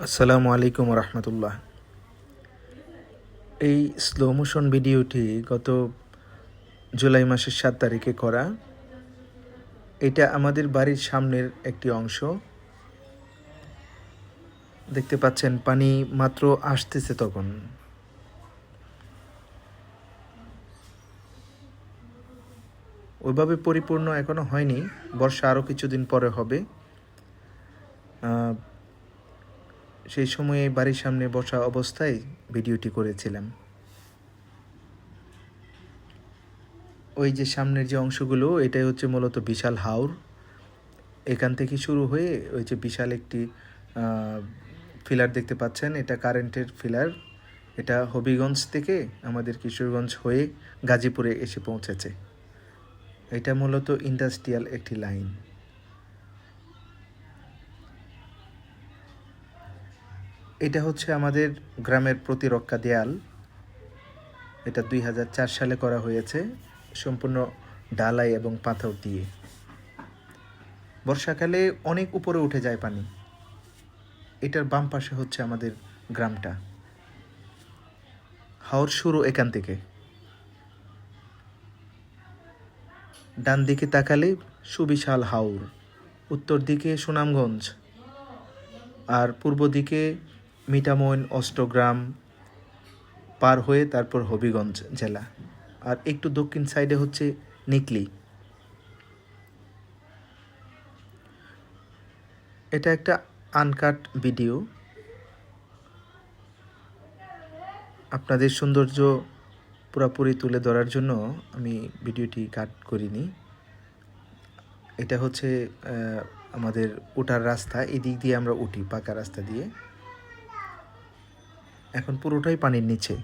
আসসালামু আলাইকুম রহমতুল্লাহ। এই স্লো মোশন ভিডিওটি গত জুলাই মাসের 7 তারিখে করা। এটা আমাদের বাড়ির সামনের একটি অংশ। দেখতে পাচ্ছেন পানি মাত্র আসতেছে তখন। ওইভাবে পরিপূর্ণ এখনো হয়নি, বর্ষা আরও কিছুদিন পরে হবে। সেই সময়ে বাড়ির সামনে বসা অবস্থায় ভিডিওটি করেছিলাম। ওই যে সামনের যে অংশগুলো, এটাই হচ্ছে মূলত বিশাল হাওর। এখান থেকে শুরু হয়ে ওই যে বিশাল একটি ফিলার দেখতে পাচ্ছেন, এটা কারেন্টের ফিলার। এটা হবিগঞ্জ থেকে আমাদের কিশোরগঞ্জ হয়ে গাজীপুরে এসে পৌঁছেছে। এটা মূলত ইন্ডাস্ট্রিয়াল একটি লাইন। এটা হচ্ছে আমাদের গ্রামের প্রতিরক্ষা দেয়াল। এটা 2004 সালে করা হয়েছে, সম্পূর্ণ ঢালাই এবং পাথর দিয়ে। বর্ষাকালে অনেক উপরে উঠে যায় পানি। এটার বাম পাশে হচ্ছে আমাদের গ্রামটা। হাওর শুরু এখান থেকে। ডান দিকে তাকালে সুবিশাল হাওর, উত্তর দিকে সুনামগঞ্জ, আর পূর্ব দিকে মিঠামইন, অষ্টগ্রাম পার হয়ে তারপর হবিগঞ্জ জেলা, আর একটু দক্ষিণ সাইডে হচ্ছে নিকলি। এটা একটা আনকাট ভিডিও। আপনাদের সৌন্দর্য পুরোপুরি তুলে ধরার জন্য আমি ভিডিওটি কাট করিনি। এটা হচ্ছে আমাদের ওঠার রাস্তা। এদিক দিয়ে আমরা উঠি পাকা রাস্তা দিয়ে। এখন পুরোটাই পানির নিচে।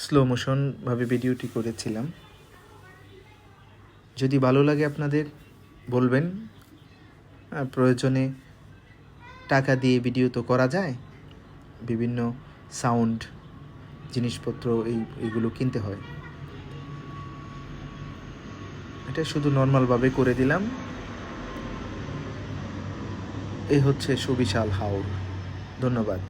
স্লো মোশনভাবে ভিডিওটি করেছিলাম। যদি ভালো লাগে আপনাদের বলবেন। প্রয়োজনে টাকা দিয়ে ভিডিও তো করা যায়, বিভিন্ন সাউন্ড জিনিসপত্র এইগুলো কিনতে হয়। এটা শুধু নর্মালভাবে করে দিলাম। এই হচ্ছে সুবিশাল হাওর। ধন্যবাদ।